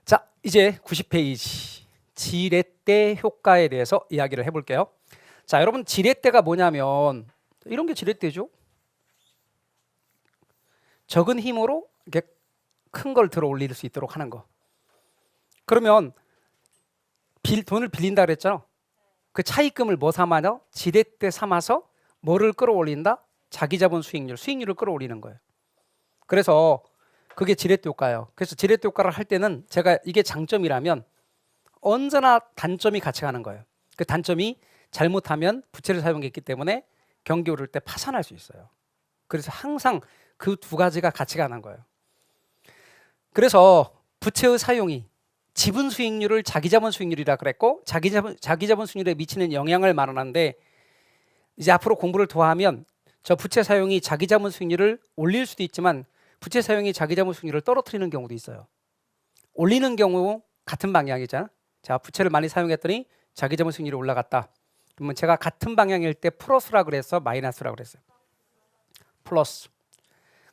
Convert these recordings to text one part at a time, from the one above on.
자, 이제 90페이지 지렛대 효과에 대해서 이야기를 해볼게요. 자, 여러분 지렛대가 뭐냐면 이런 게 지렛대죠. 적은 힘으로 이렇게 큰 걸 들어 올릴 수 있도록 하는 거. 그러면 돈을 빌린다 그랬잖아. 그 차입금을 뭐 삼아요? 지렛대 삼아서 뭐를 끌어올린다? 자기 자본 수익률을 끌어올리는 거예요. 그래서 그게 지렛대 효과예요. 그래서 지렛대 효과를 할 때는 제가 이게 장점이라면 언제나 단점이 같이 가는 거예요. 그 단점이 잘못하면 부채를 사용했기 때문에 경기 오를 때 파산할 수 있어요. 그래서 항상 그 두 가지가 같이 가는 거예요. 그래서 부채의 사용이 지분 수익률을 자기 자본 수익률이라 그랬고 자기 자본 수익률에 미치는 영향을 말하는데 이제 앞으로 공부를 더 하면 저 부채 사용이 자기 자본 수익률을 올릴 수도 있지만 부채 사용이 자기 자본 수익률을 떨어뜨리는 경우도 있어요. 올리는 경우 같은 방향이잖아. 자, 부채를 많이 사용했더니 자기 자본 수익률이 올라갔다. 그러면 제가 같은 방향일 때 플러스라 그랬어, 마이너스라 그랬어요? 플러스.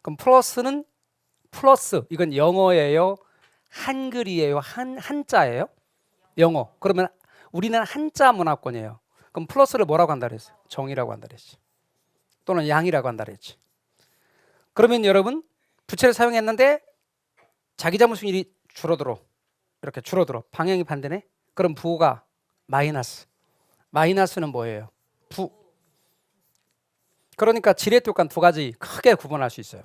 그럼 플러스는 플러스. 이건 영어예요, 한글이에요, 한자예요? 영어. 그러면 우리는 한자 문화권이에요. 그럼 플러스를 뭐라고 한다 그랬어요? 정이라고 한다 그랬지. 또는 양이라고 한다 그랬지. 그러면 여러분 부채를 사용했는데 자기 자본 수익률이 줄어들어. 이렇게 줄어들어. 방향이 반대네. 그럼 부가 마이너스. 마이너스는 뭐예요? 부. 그러니까 지렛대 효과는 두 가지 크게 구분할 수 있어요.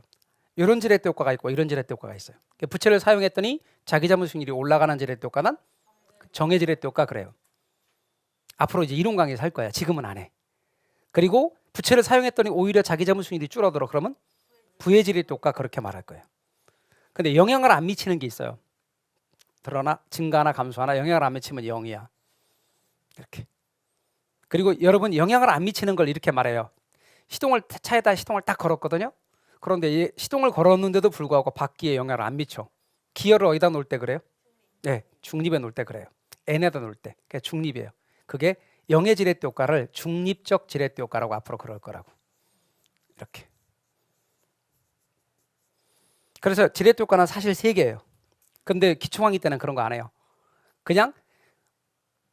이런 지렛대 효과가 있고 이런 지렛대 효과가 있어요. 부채를 사용했더니 자기 자본 수익률이 올라가는 지렛대 효과는 정의 지렛대 효과 그래요. 앞으로 이제 이론 강의에서 할 거야. 지금은 안 해. 그리고 부채를 사용했더니 오히려 자기 자본 수익률이 줄어들어. 그러면 부의 지렛대 효과 그렇게 말할 거예요. 근데 영향을 안 미치는 게 있어요. 드러나 증가나 감소하나 영향을 안 미치면 0이야. 이렇게. 그리고 여러분 영향을 안 미치는 걸 이렇게 말해요. 차에다 시동을 딱 걸었거든요. 그런데 시동을 걸었는데도 불구하고 바퀴에 영향을 안 미쳐. 기어를 어디다 놓을 때 그래요? 네, 중립에 놓을 때 그래요. N에다 놓을 때. 그게 중립이에요. 그게 영의 지렛대 효과를 중립적 지렛대 효과라고 앞으로 그럴 거라고. 이렇게. 그래서 지렛대 효과는 사실 3개예요. 근데 기초강의 때는 그런 거 안 해요. 그냥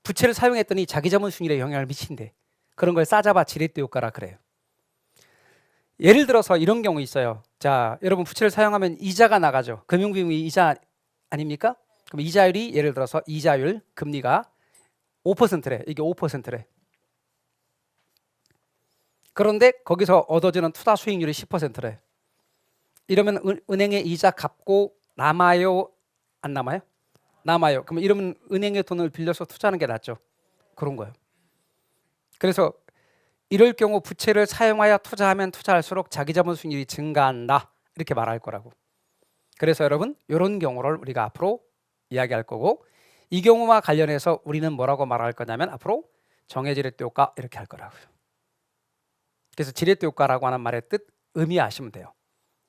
부채를 사용했더니 자기 자본 수익률에 영향을 미친대. 그런 걸 싸잡아 지렛대 효과라 그래요. 예를 들어서 이런 경우 있어요. 자, 여러분 부채를 사용하면 이자가 나가죠. 금융비용이 이자 아닙니까? 그럼 이자율이 예를 들어서 이자율 금리가 5%래. 이게 5%래. 그런데 거기서 얻어지는 투자 수익률이 10%래. 이러면 은행에 이자 갚고 남아요? 안 남아요? 남아요. 그럼 이러면 은행의 돈을 빌려서 투자하는 게 낫죠. 그런 거예요. 그래서 이럴 경우 부채를 사용하여 투자하면 투자할수록 자기 자본 수익률이 증가한다. 이렇게 말할 거라고. 그래서 여러분 이런 경우를 우리가 앞으로 이야기할 거고 이 경우와 관련해서 우리는 뭐라고 말할 거냐면 앞으로 정의 지렛대 효과 이렇게 할 거라고요. 그래서 지렛대 효과라고 하는 말의 뜻 의미 아시면 돼요.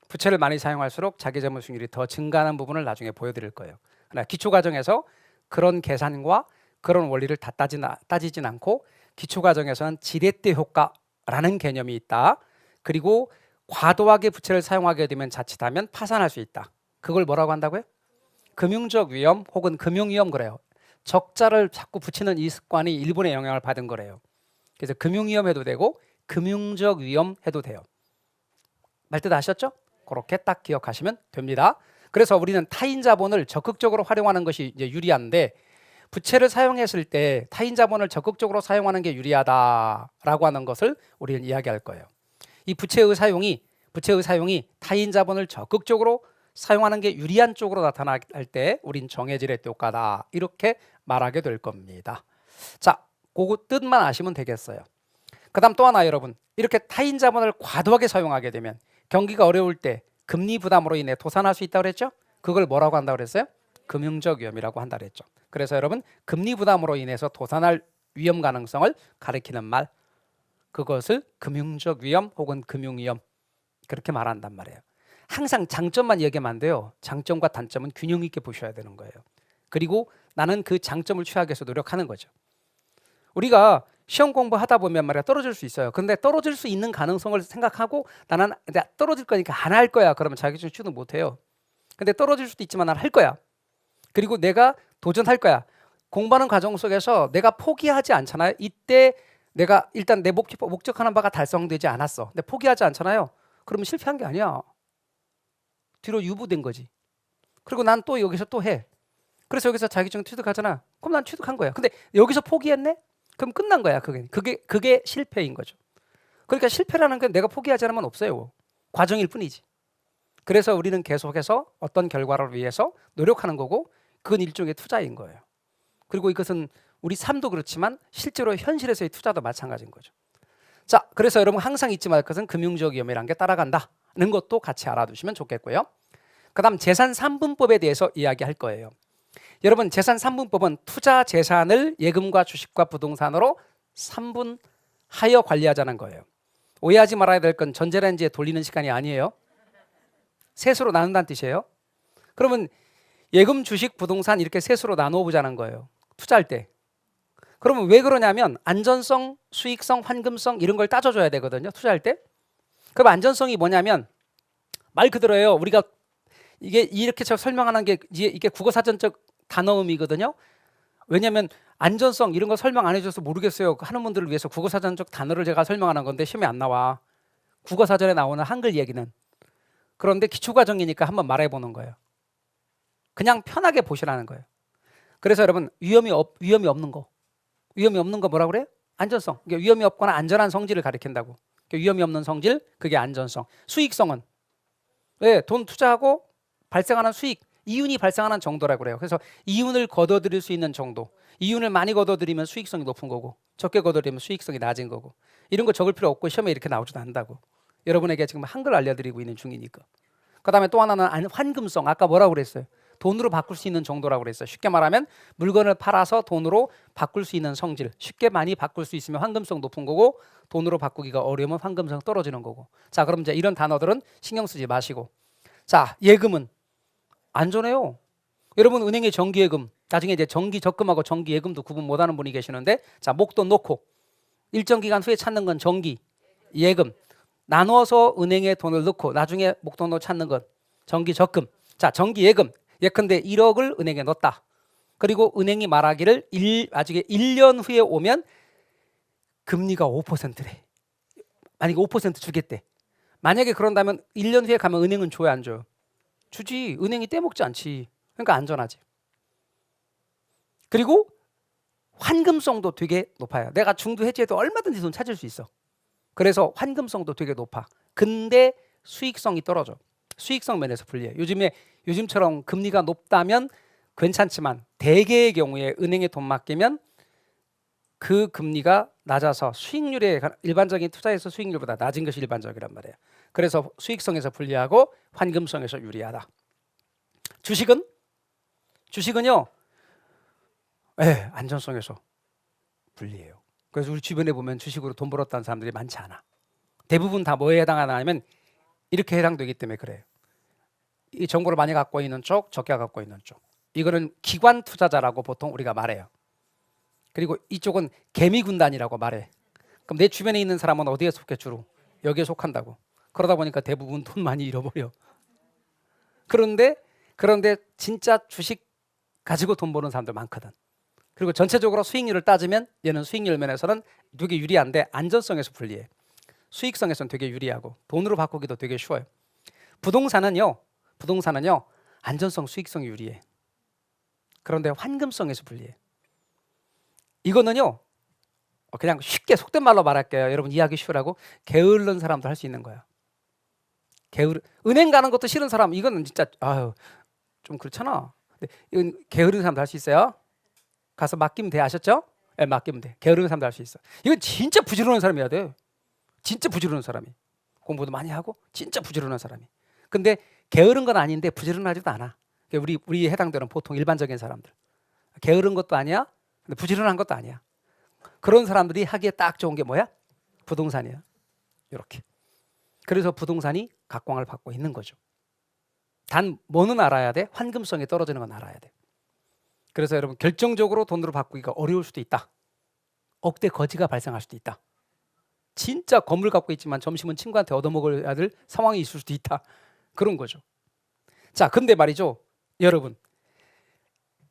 부채를 많이 사용할수록 자기 자본 수익률이 더 증가하는 부분을 나중에 보여드릴 거예요. 그러나 기초 과정에서 그런 계산과 그런 원리를 다 따지진 않고 기초 과정에서는 지렛대 효과라는 개념이 있다. 그리고 과도하게 부채를 사용하게 되면 자칫하면 파산할 수 있다. 그걸 뭐라고 한다고요? 금융적 위험 혹은 금융위험 그래요. 적자를 자꾸 붙이는 이 습관이 일본의 영향을 받은 거래요. 그래서 금융위험 해도 되고 금융적 위험 해도 돼요. 말뜻 아셨죠? 그렇게 딱 기억하시면 됩니다. 그래서 우리는 타인 자본을 적극적으로 활용하는 것이 이제 유리한데 부채를 사용했을 때 타인 자본을 적극적으로 사용하는 게 유리하다라고 하는 것을 우리는 이야기할 거예요. 이 부채의 사용이 타인 자본을 적극적으로 사용하는 게 유리한 쪽으로 나타날 때 우린 정의 지렛대 효과다 이렇게 말하게 될 겁니다. 자, 그거 뜻만 아시면 되겠어요. 그 다음 또 하나 여러분 이렇게 타인 자본을 과도하게 사용하게 되면 경기가 어려울 때 금리 부담으로 인해 도산할 수 있다고 그랬죠? 그걸 뭐라고 한다고 그랬어요? 금융적 위험이라고 한다 그랬죠. 그래서 여러분 금리 부담으로 인해서 도산할 위험 가능성을 가리키는 말 그것을 금융적 위험 혹은 금융위험 그렇게 말한단 말이에요. 항상 장점만 얘기하면 안 돼요. 장점과 단점은 균형 있게 보셔야 되는 거예요. 그리고 나는 그 장점을 취하기 위해서 노력하는 거죠. 우리가 시험 공부하다 보면 말이야 떨어질 수 있어요. 근데 떨어질 수 있는 가능성을 생각하고 나는 떨어질 거니까 안 할 거야. 그러면 자격증 취득 못 해요. 근데 떨어질 수도 있지만 난 할 거야. 그리고 내가 도전할 거야. 공부하는 과정 속에서 내가 포기하지 않잖아요. 이때 내가 일단 내 목적하는 바가 달성되지 않았어. 근데 포기하지 않잖아요. 그러면 실패한 게 아니야. 뒤로 유보된 거지. 그리고 난 또 여기서 또 해. 그래서 여기서 자격증 취득하잖아. 그럼 난 취득한 거야. 근데 여기서 포기했네? 그럼 끝난 거야. 그게 실패인 거죠. 그러니까 실패라는 건 내가 포기하지 않으면 없어요. 과정일 뿐이지. 그래서 우리는 계속해서 어떤 결과를 위해서 노력하는 거고, 그건 일종의 투자인 거예요. 그리고 이것은 우리 삶도 그렇지만 실제로 현실에서의 투자도 마찬가지인 거죠. 자, 그래서 여러분 항상 잊지 말 것은 금융적 위험이라는 게 따라간다는 것도 같이 알아두시면 좋겠고요. 그 다음 재산 3분법에 대해서 이야기할 거예요. 여러분, 재산 3분법은 투자 재산을 예금과 주식과 부동산으로 3분하여 관리하자는 거예요. 오해하지 말아야 될 건 전자레인지에 돌리는 시간이 아니에요. 셋으로 나눈다는 뜻이에요. 그러면 예금, 주식, 부동산 이렇게 셋으로 나누어 보자는 거예요. 투자할 때. 그러면 왜 그러냐면 안전성, 수익성, 환금성 이런 걸 따져줘야 되거든요. 투자할 때. 그럼 안전성이 뭐냐면 말 그대로예요. 우리가 이게 이렇게 제가 설명하는 게 이게 국어사전적 단어음이거든요. 왜냐하면 안전성 이런 거 설명 안 해줘서 모르겠어요 하는 분들을 위해서 국어사전적 단어를 제가 설명하는 건데 시험에 안 나와. 국어사전에 나오는 한글 얘기는. 그런데 기초과정이니까 한번 말해보는 거예요. 그냥 편하게 보시라는 거예요. 그래서 여러분 위험이 없는 거. 위험이 없는 거 뭐라고 그래요? 안전성. 그러니까 위험이 없거나 안전한 성질을 가리킨다고. 그러니까 위험이 없는 성질, 그게 안전성. 수익성은 네, 돈 투자하고 발생하는 수익, 이윤이 발생하는 정도라고 그래요. 그래서 이윤을 거둬들일 수 있는 정도. 이윤을 많이 거둬들이면 수익성이 높은 거고, 적게 거둬들이면 수익성이 낮은 거고. 이런 거 적을 필요 없고 시험에 이렇게 나오지도 않는다고. 여러분에게 지금 한글 알려드리고 있는 중이니까. 그다음에 또 하나는 환금성. 아까 뭐라고 그랬어요? 돈으로 바꿀 수 있는 정도라고 그랬어요. 쉽게 말하면 물건을 팔아서 돈으로 바꿀 수 있는 성질. 쉽게 많이 바꿀 수 있으면 환금성 높은 거고, 돈으로 바꾸기가 어려우면 환금성 떨어지는 거고. 자, 그럼 이제 이런 단어들은 신경 쓰지 마시고. 자, 예금은 안전해요. 여러분 은행의 정기예금, 나중에 이제 정기적금하고 정기예금도 구분 못하는 분이 계시는데, 자, 목돈 놓고 일정 기간 후에 찾는 건 정기 예금, 나눠서 은행에 돈을 넣고 나중에 목돈으로 찾는 건 정기적금. 자, 정기예금 예컨대 1억을 은행에 넣었다. 그리고 은행이 말하기를 나중에 1년 후에 오면 금리가 5%래. 만약에 5% 주겠대. 만약에 그런다면 1년 후에 가면 은행은 줘요, 안 줘요? 주지. 은행이 떼먹지 않지. 그러니까 안전하지. 그리고 환금성도 되게 높아요. 내가 중도 해지해도 얼마든지 돈 찾을 수 있어. 그래서 환금성도 되게 높아. 근데 수익성이 떨어져. 수익성 면에서 불리해. 요즘처럼 금리가 높다면 괜찮지만 대개의 경우에 은행에 돈 맡기면 그 금리가 낮아서 수익률에 일반적인 투자에서 수익률보다 낮은 것이 일반적이란 말이에요. 그래서 수익성에서 불리하고 환금성에서 유리하다. 주식은요, 안전성에서 불리해요. 그래서 우리 주변에 보면 주식으로 돈 벌었다는 사람들이 많지 않아. 대부분 다 뭐에 해당하나 하면 이렇게 해당되기 때문에 그래요. 이 정보를 많이 갖고 있는 쪽, 적게 갖고 있는 쪽. 이거는 기관 투자자라고 보통 우리가 말해요. 그리고 이쪽은 개미 군단이라고 말해. 그럼 내 주변에 있는 사람은 어디에 속해 주로? 여기에 속한다고. 그러다 보니까 대부분 돈 많이 잃어버려. 그런데 진짜 주식 가지고 돈 버는 사람들 많거든. 그리고 전체적으로 수익률을 따지면 얘는 수익률 면에서는 되게 유리한데 안전성에서 불리해. 수익성에서는 되게 유리하고 돈으로 바꾸기도 되게 쉬워요. 부동산은요 안전성, 수익성이 유리해. 그런데 환금성에서 불리해. 이거는요 그냥 쉽게 속된 말로 말할게요. 여러분 이해하기 쉬우라고. 게으른 사람도 할 수 있는 거야. 은행 가는 것도 싫은 사람, 이거는 진짜 좀 그렇잖아. 근데 이건 게으른 사람도 할 수 있어요. 가서 맡기면 돼. 아셨죠? 네, 맡기면 돼. 게으른 사람도 할 수 있어. 이건 진짜 부지런한 사람이어야 돼. 진짜 부지런한 사람이. 공부도 많이 하고 진짜 부지런한 사람이. 근데 게으른 건 아닌데 부지런하지도 않아. 우리 해당되는 보통 일반적인 사람들. 게으른 것도 아니야. 근데 부지런한 것도 아니야. 그런 사람들이 하기에 딱 좋은 게 뭐야? 부동산이야. 이렇게. 그래서 부동산이 각광을 받고 있는 거죠. 단 뭐는 알아야 돼? 환금성이 떨어지는 건 알아야 돼. 그래서 여러분 결정적으로 돈으로 바꾸기가 어려울 수도 있다. 억대 거지가 발생할 수도 있다. 진짜 건물 갖고 있지만 점심은 친구한테 얻어먹어야 될 상황이 있을 수도 있다. 그런 거죠. 자, 근데 말이죠, 여러분,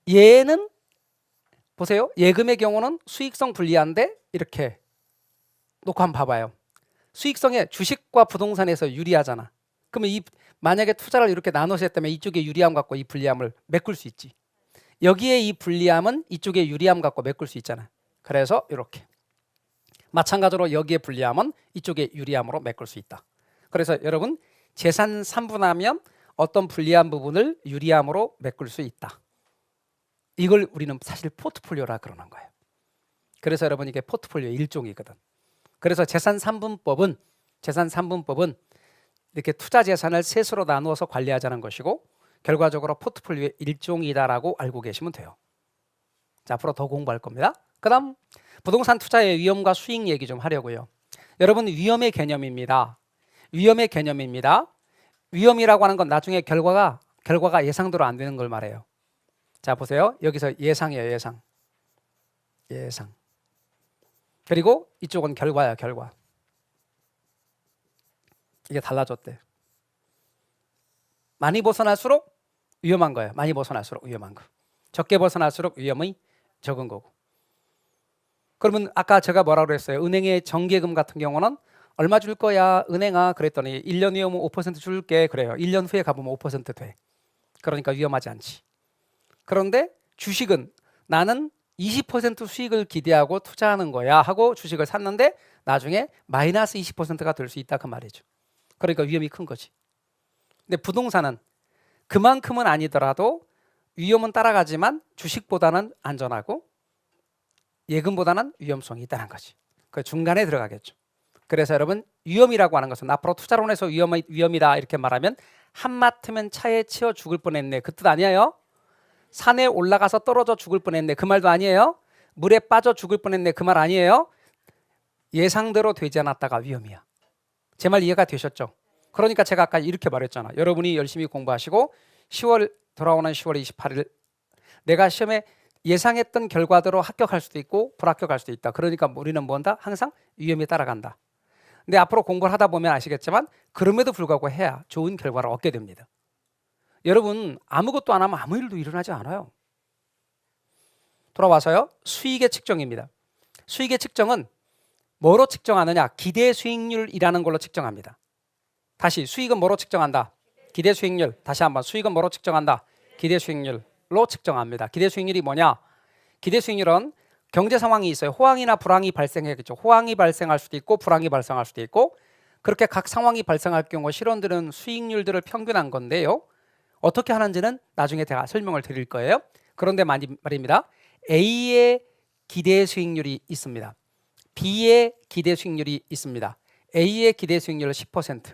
얘는 보세요. 예금의 경우는 수익성 불리한데 이렇게 놓고 한번 봐봐요. 수익성에 주식과 부동산에서 유리하잖아. 그러면 만약에 투자를 이렇게 나눠서 했다면 이쪽에 유리함 갖고 이 불리함을 메꿀 수 있지. 여기에 이 불리함은 이쪽에 유리함 갖고 메꿀 수 있잖아. 그래서 이렇게 마찬가지로 여기에 불리함은 이쪽에 유리함으로 메꿀 수 있다. 그래서 여러분 재산 산분하면 어떤 불리한 부분을 유리함으로 메꿀 수 있다. 이걸 우리는 사실 포트폴리오라 그러는 거예요. 그래서 여러분 이게 포트폴리오의 일종이거든. 그래서 재산 산분법은 이렇게 투자 재산을 셋으로 나누어서 관리하자는 것이고 결과적으로 포트폴리오의 일종이다라고 알고 계시면 돼요. 자, 앞으로 더 공부할 겁니다. 그다음 부동산 투자의 위험과 수익 얘기 좀 하려고요. 여러분 위험의 개념입니다. 위험이라고 하는 건 나중에 결과가 예상대로 안 되는 걸 말해요. 자, 보세요. 여기서 예상이에요. 예상. 그리고 이쪽은 결과야. 이게 달라졌대. 많이 벗어날수록 위험한 거예요. 많이 벗어날수록 위험한 거. 적게 벗어날수록 위험이 적은 거고. 그러면 아까 제가 뭐라고 그랬어요? 은행의 정기예금 같은 경우는 얼마 줄 거야 은행아 그랬더니 1년 후에 오면 5% 줄게 그래요. 1년 후에 가보면 5% 돼. 그러니까 위험하지 않지. 그런데 주식은 나는 20% 수익을 기대하고 투자하는 거야 하고 주식을 샀는데 나중에 마이너스 20%가 될 수 있다 그 말이죠. 그러니까 위험이 큰 거지. 근데 부동산은 그만큼은 아니더라도 위험은 따라가지만 주식보다는 안전하고 예금보다는 위험성이 있다는 거지. 그 중간에 들어가겠죠. 그래서 여러분 위험이라고 하는 것은 앞으로 투자론에서 위험이다 이렇게 말하면 한마트면 차에 치여 죽을 뻔했네 그 뜻 아니에요? 산에 올라가서 떨어져 죽을 뻔했네 그 말도 아니에요? 물에 빠져 죽을 뻔했네 그 말 아니에요? 예상대로 되지 않았다가 위험이야. 제 말 이해가 되셨죠? 그러니까 제가 아까 이렇게 말했잖아. 여러분이 열심히 공부하시고 돌아오는 10월 28일 내가 시험에 예상했던 결과대로 합격할 수도 있고 불합격할 수도 있다. 그러니까 우리는 뭔다? 항상 위험에 따라간다. 근데 앞으로 공부를 하다 보면 아시겠지만 그럼에도 불구하고 해야 좋은 결과를 얻게 됩니다. 여러분 아무것도 안 하면 아무 일도 일어나지 않아요. 돌아와서요. 수익의 측정입니다. 수익의 측정은 뭐로 측정하느냐? 기대 수익률이라는 걸로 측정합니다. 다시 수익은 뭐로 측정한다? 기대 수익률. 다시 한번 수익은 뭐로 측정한다? 기대 수익률로 측정합니다. 기대 수익률이 뭐냐? 기대 수익률은 경제 상황이 있어요. 호황이나 불황이 발생하겠죠. 호황이 발생할 수도 있고 불황이 발생할 수도 있고 그렇게 각 상황이 발생할 경우 실원들은 수익률들을 평균한 건데요. 어떻게 하는지는 나중에 제가 설명을 드릴 거예요. 그런데 말입니다. A의 기대 수익률이 있습니다. B의 기대 수익률이 있습니다. A의 기대 수익률 10%,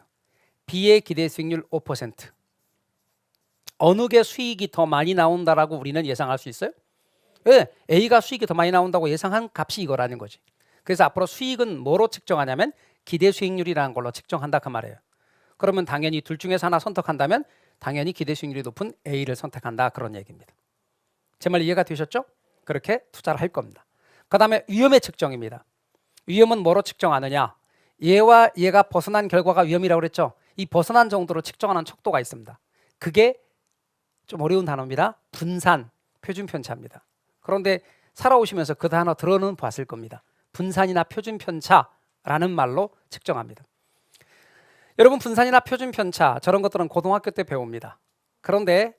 B의 기대 수익률 5%. 어느 게 수익이 더 많이 나온다라고 우리는 예상할 수 있어요? 네, A가 수익이 더 많이 나온다고 예상한 값이 이거라는 거지. 그래서 앞으로 수익은 뭐로 측정하냐면 기대 수익률이라는 걸로 측정한다 그 말이에요. 그러면 당연히 둘 중에서 하나 선택한다면 당연히 기대 수익률이 높은 A를 선택한다 그런 얘기입니다. 제 말 이해가 되셨죠? 그렇게 투자를 할 겁니다. 그 다음에 위험의 측정입니다. 위험은 뭐로 측정하느냐? 얘와 얘가 벗어난 결과가 위험이라고 그랬죠? 이 벗어난 정도로 측정하는 척도가 있습니다. 그게 좀 어려운 단어입니다. 분산, 표준편차입니다. 그런데 살아오시면서 그 단어 들어는 봤을 겁니다. 분산이나 표준편차라는 말로 측정합니다. 여러분 분산이나 표준편차 저런 것들은 고등학교 때 배웁니다. 그런데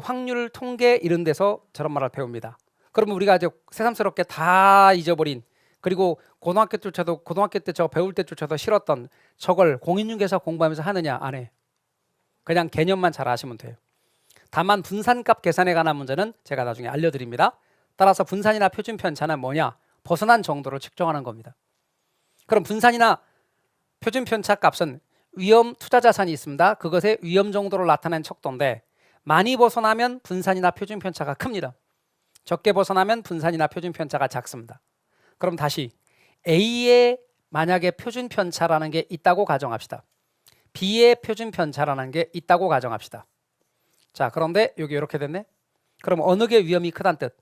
확률, 통계 이런 데서 저런 말을 배웁니다. 그러면 우리가 아주 새삼스럽게 다 잊어버린 그리고 고등학교 때 저 배울 때조차도 싫었던 저걸 공인중개사 공부하면서 하느냐 안 해. 그냥 개념만 잘 아시면 돼요. 다만 분산값 계산에 관한 문제는 제가 나중에 알려드립니다. 따라서 분산이나 표준편차는 뭐냐? 벗어난 정도로 측정하는 겁니다. 그럼 분산이나 표준편차 값은 위험 투자 자산이 있습니다. 그것의 위험 정도를 나타낸 척도인데 많이 벗어나면 분산이나 표준편차가 큽니다. 적게 벗어나면 분산이나 표준편차가 작습니다. 그럼 다시 A의 만약에 표준편차라는 게 있다고 가정합시다. B의 표준편차라는 게 있다고 가정합시다. 자, 그런데 여기 이렇게 됐네. 그럼 어느 게 위험이 크다는 뜻?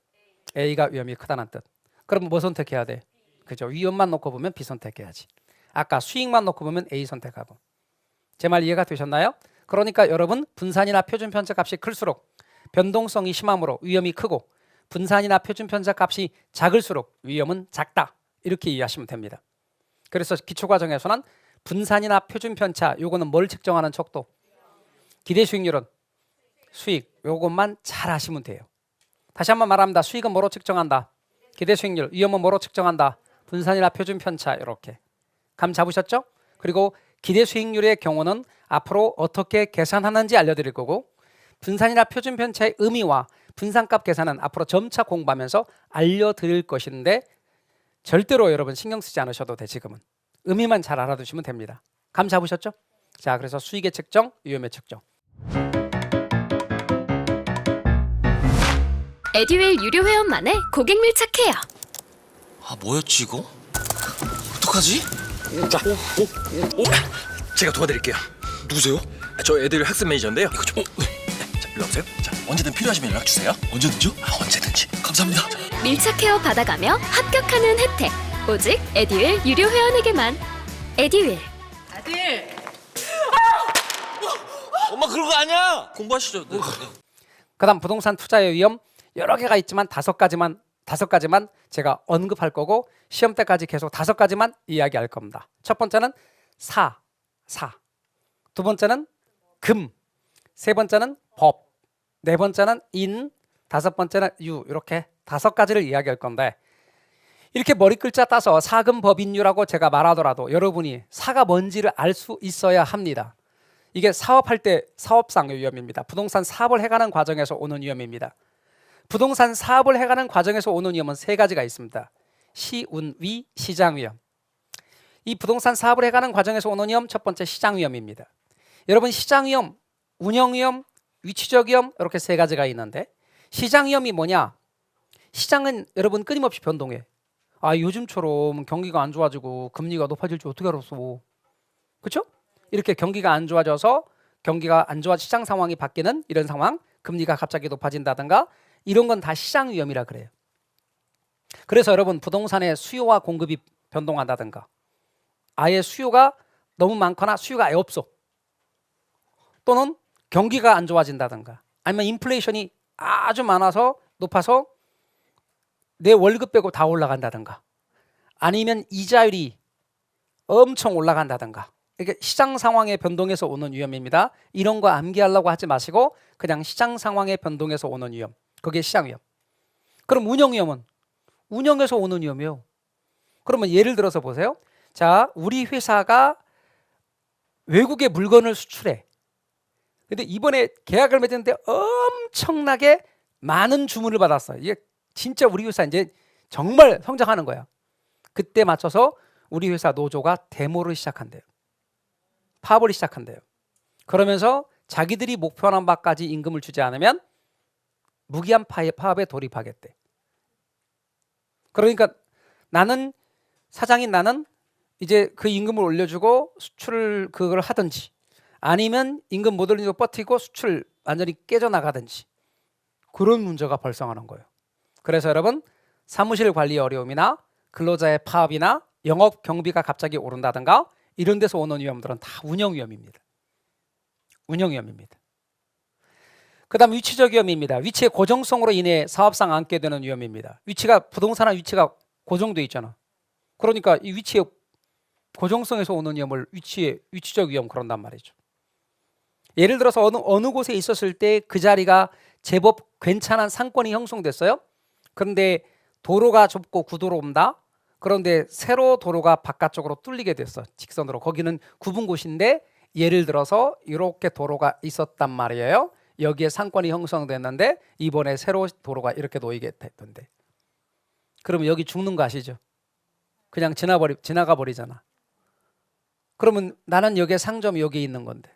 A가 위험이 크다는 뜻. 그럼 뭐 선택해야 돼? 그죠? 위험만 놓고 보면 B 선택해야지. 아까 수익만 놓고 보면 A 선택하고. 제 말 이해가 되셨나요? 그러니까 여러분 분산이나 표준편차 값이 클수록 변동성이 심하므로 위험이 크고 분산이나 표준 편차 값이 작을수록 위험은 작다. 이렇게 이해하시면 됩니다. 그래서 기초과정에서는 분산이나 표준 편차 요거는 뭘 측정하는 척도? 기대 수익률은 수익 요것만 잘 아시면 돼요. 다시 한번 말합니다. 수익은 뭐로 측정한다? 기대 수익률. 위험은 뭐로 측정한다? 분산이나 표준 편차. 이렇게 감 잡으셨죠? 그리고 기대 수익률의 경우는 앞으로 어떻게 계산하는지 알려드릴 거고 분산이나 표준 편차의 의미와 분산값 계산은 앞으로 점차 공부하면서 알려드릴 것인데 절대로 여러분 신경 쓰지 않으셔도 돼. 지금은 의미만 잘 알아두시면 됩니다. 감 잡으셨죠? 자, 그래서 수익의 측정, 위험의 측정. 에듀윌 유료 회원만의 고객 밀착해요. 아, 뭐였지 이거? 어떡하지? 자, 제가 도와드릴게요. 누구세요? 저 애들 학습 매니저인데요. 이거 좀. 자, 일로 오세요. 자, 언제든 필요하시면 연락 주세요. 언제든지요? 아, 언제든지. 감사합니다. 밀착 헤어 받아가며 합격하는 혜택. 오직 에듀윌 유료 회원에게만. 에듀윌. 아들, 엄마 그런 거 아니야. 공부하시죠. 네. 그다음 부동산 투자의 위험 여러 개가 있지만 다섯 가지만 제가 언급할 거고 시험 때까지 계속 5가지만 이야기할 겁니다. 첫 번째는 사. 두 번째는 금. 세 번째는 법. 네 번째는 인. 다섯 번째는 유. 이렇게 5가지를 이야기할 건데 이렇게 머리 글자 따서 사금법인유라고 제가 말하더라도 여러분이 사가 뭔지를 알 수 있어야 합니다. 이게 사업할 때 사업상의 위험입니다. 부동산 사업을 해가는 과정에서 오는 위험입니다. 부동산 사업을 해가는 과정에서 오는 위험은 3가지가 있습니다. 시운위, 시장위험. 이 부동산 사업을 해가는 과정에서 오는 위험 첫 번째 시장위험입니다. 여러분 시장위험, 운영위험, 위치적 위험 이렇게 3가지가 있는데 시장위험이 뭐냐? 시장은 여러분 끊임없이 변동해. 아 요즘처럼 경기가 안 좋아지고 금리가 높아질 줄 어떻게 알았어? 그렇죠? 이렇게 경기가 안 좋아져서 경기가 안 좋아 시장 상황이 바뀌는 이런 상황, 금리가 갑자기 높아진다든가 이런 건 다 시장 위험이라 그래요. 그래서 여러분 부동산의 수요와 공급이 변동한다든가 아예 수요가 너무 많거나 수요가 아예 없어. 또는 경기가 안 좋아진다든가 아니면 인플레이션이 아주 많아서 높아서 내 월급 빼고 다 올라간다든가 아니면 이자율이 엄청 올라간다든가 이게 시장 상황의 변동에서 오는 위험입니다. 이런 거 암기하려고 하지 마시고 그냥 시장 상황의 변동에서 오는 위험. 그게 시장 위험. 그럼 운영 위험은? 운영에서 오는 위험이요. 그러면 예를 들어서 보세요. 자, 우리 회사가 외국에 물건을 수출해. 근데 이번에 계약을 맺었는데 엄청나게 많은 주문을 받았어요. 이게 진짜 우리 회사 이제 정말 성장하는 거야. 그때 맞춰서 우리 회사 노조가 데모를 시작한대요. 파업을 시작한대요. 그러면서 자기들이 목표하는 바까지 임금을 주지 않으면 무기한 파업에 돌입하겠대. 그러니까 나는 사장인 나는 이제 그 임금을 올려주고 수출을 그걸 하든지 아니면 임금 못 올리고 버티고 수출 완전히 깨져나가든지 그런 문제가 발생하는 거예요. 그래서 여러분 사무실 관리 어려움이나 근로자의 파업이나 영업 경비가 갑자기 오른다든가 이런 데서 오는 위험들은 다 운영 위험입니다. 운영 위험입니다. 그 다음 위치적 위험입니다. 위치의 고정성으로 인해 사업상 안게 되는 위험입니다. 위치가 부동산은 위치가 고정돼 있잖아. 그러니까 이 위치의 고정성에서 오는 위험을 위치적 위험 그런단 말이죠. 예를 들어서 어느 곳에 있었을 때 그 자리가 제법 괜찮은 상권이 형성됐어요. 그런데 도로가 좁고 구도로 온다. 그런데 새로 도로가 바깥쪽으로 뚫리게 됐어. 직선으로. 거기는 굽은 곳인데 예를 들어서 이렇게 도로가 있었단 말이에요. 여기에 상권이 형성됐는데 이번에 새로 도로가 이렇게 놓이게 됐던데. 그러면 여기 죽는 거 아시죠? 그냥 지나가 버리잖아. 그러면 나는 여기에 상점이 여기에 있는 건데.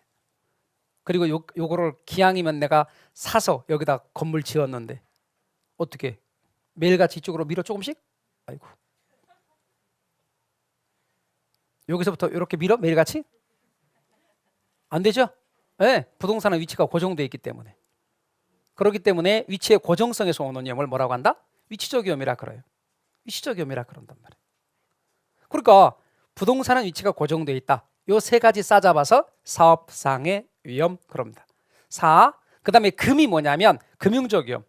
그리고 요거를 기왕이면 내가 사서 여기다 건물 지었는데 어떻게 매일같이 이쪽으로 밀어 조금씩? 아이고. 여기서부터 이렇게 밀어 매일같이? 안 되죠? 네, 부동산은 위치가 고정되어 있기 때문에. 그렇기 때문에 위치의 고정성에서 오는 위험을 뭐라고 한다? 위치적 위험이라 그래요. 위치적 위험이라 그런단 말이에요. 그러니까 부동산은 위치가 고정되어 있다. 요 3가지 싸잡아서 사업상의 위험 그럽니다. 그 다음에 금이 뭐냐면 금융적 위험.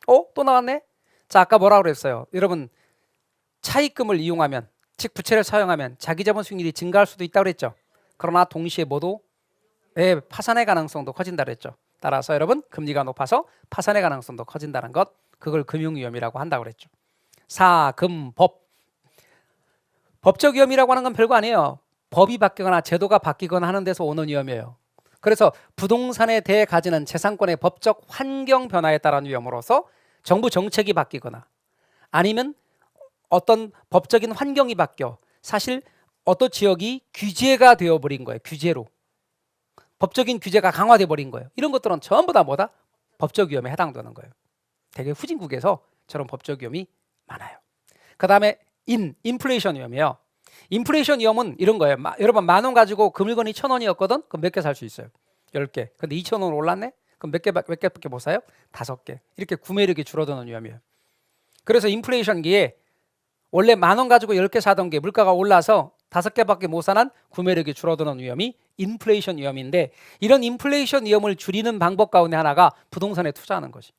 또 나왔네? 자, 아까 뭐라고 그랬어요? 여러분, 차입금을 이용하면, 즉 부채를 사용하면 자기 자본 수익률이 증가할 수도 있다고 그랬죠. 그러나 동시에 모두 파산의 가능성도 커진다 그랬죠. 따라서 여러분, 금리가 높아서 파산의 가능성도 커진다는 것, 그걸 금융위험이라고 한다고 그랬죠. 사금법. 법적 위험이라고 하는 건 별거 아니에요. 법이 바뀌거나 제도가 바뀌거나 하는 데서 오는 위험이에요. 그래서 부동산에 대해 가지는 재산권의 법적 환경 변화에 따른 위험으로서 정부 정책이 바뀌거나 아니면 어떤 법적인 환경이 바뀌어 사실 어떤 지역이 규제가 되어버린 거예요. 규제로. 법적인 규제가 강화돼 버린 거예요. 이런 것들은 전부 다 뭐다? 법적 위험에 해당되는 거예요. 되게 후진국에서 저런 법적 위험이 많아요. 그 다음에 인플레이션 위험이에요. 인플레이션 위험은 이런 거예요. 여러분 10,000원 가지고 그 물건이 1,000원이었거든? 그럼 몇 개 살 수 있어요? 10개. 근데 2,000원 올랐네? 그럼 몇 개밖에 못 사요? 5개. 이렇게 구매력이 줄어드는 위험이에요. 그래서 인플레이션기에 원래 10,000원 가지고 10개 사던 게 물가가 올라서 5개밖에 못 사는 구매력이 줄어드는 위험이 인플레이션 위험인데, 이런 인플레이션 위험을 줄이는 방법 가운데 하나가 부동산에 투자하는 것이.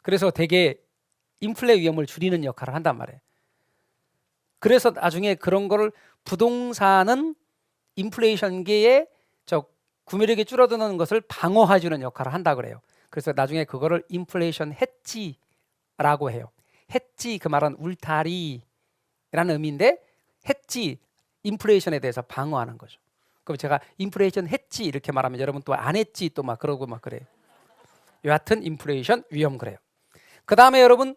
그래서 되게 인플레 위험을 줄이는 역할을 한단 말이에요. 그래서 나중에 그런 거를 부동산은 인플레이션계의 구매력이 줄어드는 것을 방어해주는 역할을 한다 그래요. 그래서 나중에 그거를 인플레이션 해지라고 해요. 해지, 그 말은 울타리라는 의미인데, 해지, 인플레이션에 대해서 방어하는 거죠. 그럼 제가 인플레이션 했지 이렇게 말하면 여러분 또 안 했지 또 막 그러고 막 그래요. 여하튼 인플레이션 위험 그래요. 그 다음에 여러분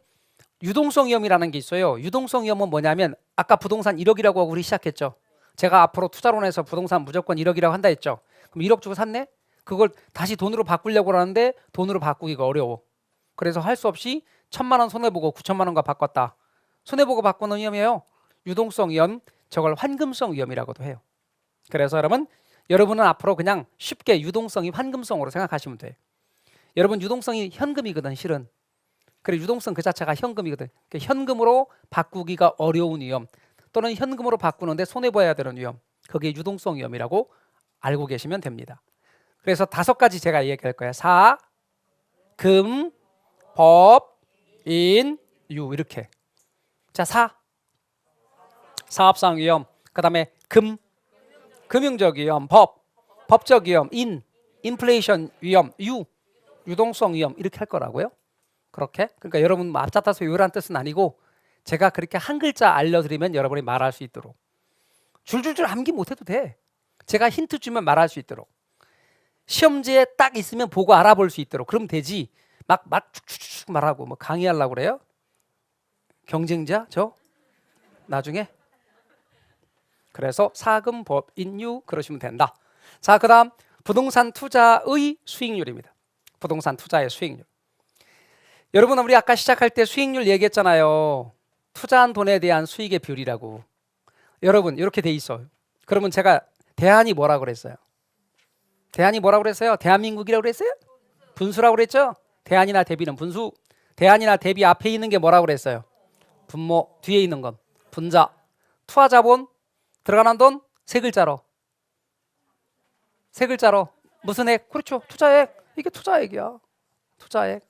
유동성 위험이라는 게 있어요. 유동성 위험은 뭐냐면 아까 부동산 1억이라고 하고 우리 시작했죠. 제가 앞으로 투자론에서 부동산 무조건 1억이라고 한다 했죠. 그럼 1억 주고 샀네? 그걸 다시 돈으로 바꾸려고 하는데 돈으로 바꾸기가 어려워. 그래서 할 수 없이 1,000만 원 손해보고 9천만 원과 바꿨다. 손해보고 바꾸는 위험이에요. 유동성 위험, 저걸 환금성 위험이라고도 해요. 그래서 여러분은 앞으로 그냥 쉽게 유동성이 환금성으로 생각하시면 돼요. 여러분 유동성이 현금이거든 실은. 그래 유동성 그 자체가 현금이거든. 현금으로 바꾸기가 어려운 위험 또는 현금으로 바꾸는데 손해봐야 되는 위험, 그게 유동성 위험이라고 알고 계시면 됩니다. 그래서 5가지 제가 얘기할 거예요. 사, 금, 법, 인, 유 이렇게. 자, 사업상 위험, 그 다음에 금, 금융적 위험, 법적 위험, 인플레이션 위험, 유동성 위험 이렇게 할 거라고요. 그렇게. 그러니까 여러분 뭐 앞잡아서 요란 뜻은 아니고 제가 그렇게 한 글자 알려드리면 여러분이 말할 수 있도록 줄줄줄 암기 못해도 돼. 제가 힌트 주면 말할 수 있도록 시험지에 딱 있으면 보고 알아볼 수 있도록 그럼 되지. 막 축축축 말하고 뭐 강의하려고 그래요? 경쟁자 저 나중에. 그래서 사금, 법, 인유 그러시면 된다. 자, 그 다음 부동산 투자의 수익률입니다. 부동산 투자의 수익률. 여러분 우리 아까 시작할 때 수익률 얘기했잖아요. 투자한 돈에 대한 수익의 비율이라고. 여러분 이렇게 돼 있어요. 그러면 제가 대안이 뭐라고 그랬어요? 대안이 뭐라고 그랬어요? 대한민국이라고 그랬어요? 분수라고 그랬죠? 대안이나 대비는 분수. 대안이나 대비 앞에 있는 게 뭐라고 그랬어요? 분모. 뒤에 있는 건 분자. 투하자본 들어가는 돈 세 글자로. 세 글자로. 무슨 액? 그렇죠. 투자액. 이게 투자액이야. 투자액.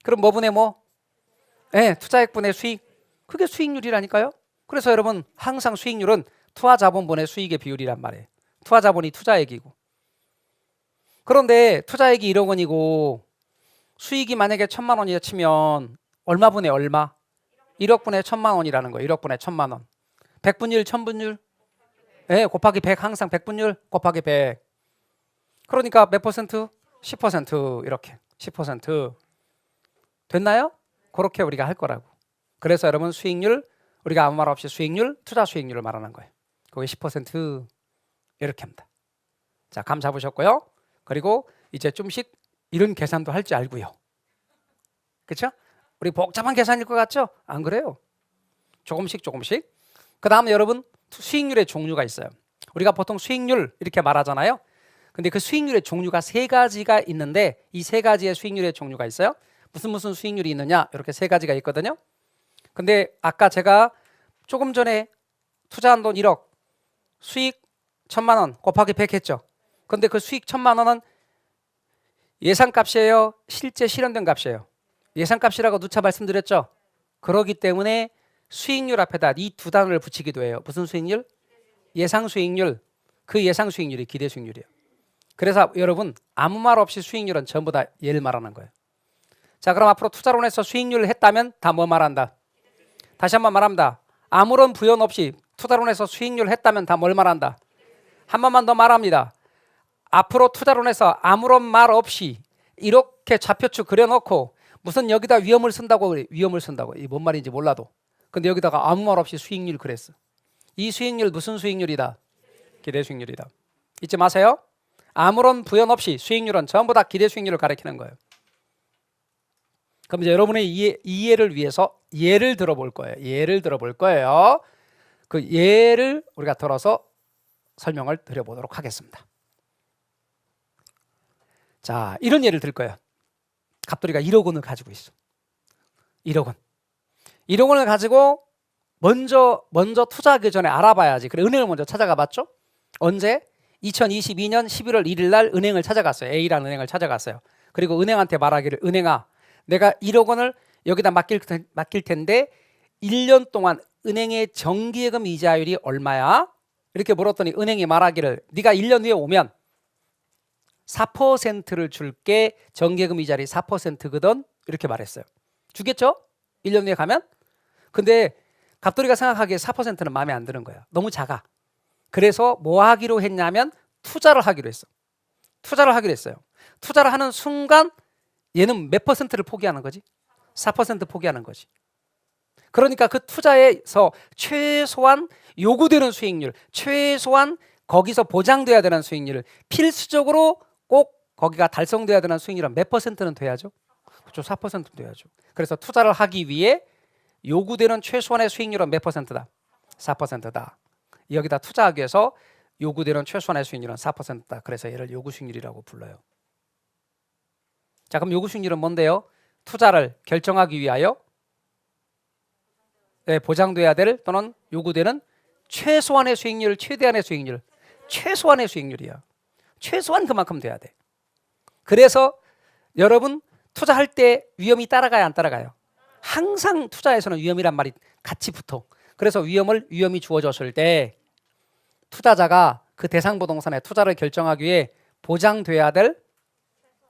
그럼 뭐분의 뭐? 투자액분의 수익. 그게 수익률이라니까요. 그래서 여러분 항상 수익률은 투하자본분의 수익의 비율이란 말이에요. 투하자본이 투자액이고. 그런데 투자액이 1억 원이고 수익이 만약에 1,000만 원이라 치면 얼마분의 얼마? 1억분의 1,000만 원이라는 거예요. 1억분의 1,000만 원. 100분율, 1000분율? 곱하기 100 항상 100분율 곱하기 100. 그러니까 몇 퍼센트? 10% 이렇게. 10%. 됐나요? 그렇게 우리가 할 거라고. 그래서 여러분 수익률, 우리가 아무 말 없이 수익률, 투자 수익률을 말하는 거예요. 그게 10% 이렇게 합니다. 자, 감 잡으셨고요. 그리고 이제 좀씩 이런 계산도 할 줄 알고요. 그렇죠? 우리 복잡한 계산일 것 같죠? 안 그래요. 조금씩. 그 다음에 여러분 수익률의 종류가 있어요. 우리가 보통 수익률 이렇게 말하잖아요. 근데 그 수익률의 종류가 3가지가 있는데 이 3가지의 수익률의 종류가 있어요. 무슨 수익률이 있느냐? 이렇게 3가지가 있거든요. 근데 아까 제가 조금 전에 투자한 돈 1억, 수익 1,000만 원 곱하기 100 했죠. 근데 그 수익 1,000만 원은 예상값이에요? 실제 실현된 값이에요? 예상값이라고 누차 말씀드렸죠? 그러기 때문에 수익률 앞에다 이 두 단어를 붙이기도 해요. 무슨 수익률? 예상 수익률. 그 예상 수익률이 기대 수익률이에요. 그래서 여러분 아무 말 없이 수익률은 전부 다 얘를 말하는 거예요. 자, 그럼 앞으로 투자론에서 수익률을 했다면 다 뭐 말한다? 다시 한번 말합니다. 아무런 부연 없이 투자론에서 수익률을 했다면 다 뭘 말한다? 한 번만 더 말합니다. 앞으로 투자론에서 아무런 말 없이 이렇게 좌표축 그려놓고 무슨 여기다 위험을 쓴다고 그래. 위험을 쓴다고. 이 뭔 말인지 몰라도. 근데 여기다가 아무 말 없이 수익률 그랬어. 이 수익률 무슨 수익률이다? 기대 수익률이다. 잊지 마세요. 아무런 부연 없이 수익률은 전부 다 기대 수익률을 가리키는 거예요. 그럼 이제 여러분의 이해를 위해서 예를 들어볼 거예요. 예를 들어볼 거예요. 그 예를 우리가 들어서 설명을 드려보도록 하겠습니다. 자, 이런 예를 들 거예요. 갑돌이가 1억 원을 가지고 있어. 1억 원. 1억 원을 가지고 먼저 투자하기 전에 알아봐야지. 그래, 은행을 먼저 찾아가 봤죠? 언제? 2022년 11월 1일 날 은행을 찾아갔어요. A라는 은행을 찾아갔어요. 그리고 은행한테 말하기를, 은행아, 내가 1억 원을 여기다 맡길 텐데 1년 동안 은행의 정기예금 이자율이 얼마야? 이렇게 물었더니 은행이 말하기를, 네가 1년 후에 오면 4%를 줄게. 정기예금 이자율이 4%거든. 이렇게 말했어요. 주겠죠? 1년 후에 가면? 근데 갑돌이가 생각하기에 4%는 마음에 안 드는 거야. 너무 작아. 그래서 뭐 하기로 했냐면 투자를 하기로 했어. 투자를 하기로 했어요. 투자를 하는 순간 얘는 몇 퍼센트를 포기하는 거지? 4% 포기하는 거지. 그러니까 그 투자에서 최소한 요구되는 수익률, 최소한 거기서 보장돼야 되는 수익률을 필수적으로 꼭 거기가 달성돼야 되는 수익률은 몇 퍼센트는 돼야죠? 그렇죠. 4%는 돼야죠. 그래서 투자를 하기 위해 요구되는 최소한의 수익률은 몇 퍼센트다? 4%다. 여기다 투자하기 위해서 요구되는 최소한의 수익률은 4%다. 그래서 얘를 요구 수익률이라고 불러요. 자, 그럼 요구 수익률은 뭔데요? 투자를 결정하기 위하여 보장돼야 될 또는 요구되는 최소한의 수익률, 최대한의 수익률, 최소한의 수익률이야. 최소한 그만큼 돼야 돼. 그래서 여러분 투자할 때 위험이 따라가야 안 따라가요? 항상 투자에서는 위험이란 말이 같이 붙어. 그래서 위험이 주어졌을 때 투자자가 그 대상 부동산에 투자를 결정하기 위해 보장돼야 될,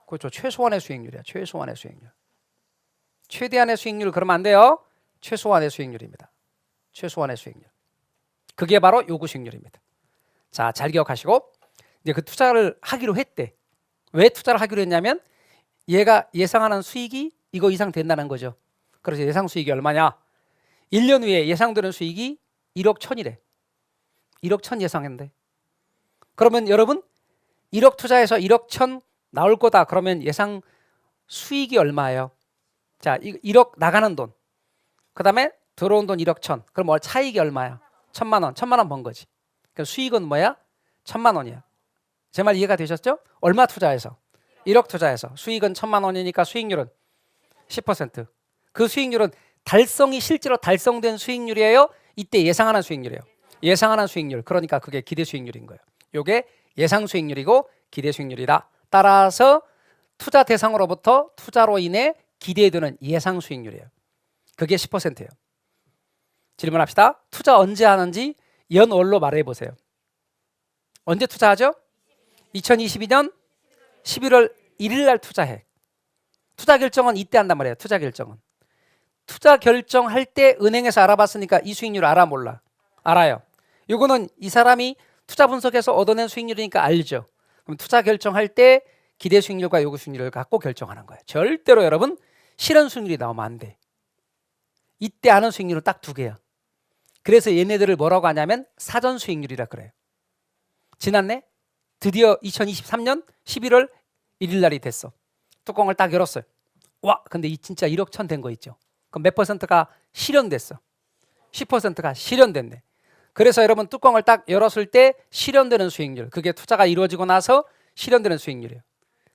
그렇죠, 최소한의 수익률이야. 최소한의 수익률. 최대한의 수익률 그러면 안 돼요. 최소한의 수익률입니다. 최소한의 수익률. 그게 바로 요구 수익률입니다. 자, 잘 기억하시고 이제 그 투자를 하기로 했대. 왜 투자를 하기로 했냐면 얘가 예상하는 수익이 이거 이상 된다는 거죠. 그래서 예상 수익이 얼마냐? 1년 후에 예상되는 수익이 1억 1천이래. 1억 1천 예상했는데. 그러면 여러분 1억 투자해서 1억 1천 나올 거다. 그러면 예상 수익이 얼마예요? 자, 1억 나가는 돈. 그 다음에 들어온 돈 1억 1천. 그럼 뭐 차익이 얼마야? 1,000만 원. 1,000만 원 번 거지. 그럼 수익은 뭐야? 1,000만 원이야. 제 말 이해가 되셨죠? 얼마 투자해서? 1억 투자해서. 수익은 1,000만 원이니까 수익률은 10%. 그 수익률은 달성이 실제로 달성된 수익률이에요? 이때 예상하는 수익률이에요. 예상하는 수익률. 그러니까 그게 기대 수익률인 거예요. 이게 예상 수익률이고 기대 수익률이다. 따라서 투자 대상으로부터 투자로 인해 기대되는 예상 수익률이에요. 그게 10%예요. 질문합시다. 투자 언제 하는지 연월로 말해 보세요. 언제 투자하죠? 2022년 11월 1일 날 투자해. 투자 결정은 이때 한단 말이에요. 투자 결정은. 투자 결정할 때 은행에서 알아봤으니까 이 수익률 알아 몰라? 알아요. 이거는 이 사람이 투자 분석해서 얻어낸 수익률이니까 알죠. 그럼 투자 결정할 때 기대 수익률과 요구 수익률을 갖고 결정하는 거예요. 절대로 여러분 실현 수익률이 나오면 안 돼. 이때 아는 수익률은 딱 두 개야. 그래서 얘네들을 뭐라고 하냐면 사전 수익률이라 그래요. 지났네? 드디어 2023년 11월 1일 날이 됐어. 뚜껑을 딱 열었어요. 와, 근데 이 진짜 1억 1천 된 거 있죠. 그럼 몇 퍼센트가 실현됐어? 10%가 실현됐네. 그래서 여러분 뚜껑을 딱 열었을 때 실현되는 수익률, 그게 투자가 이루어지고 나서 실현되는 수익률이에요.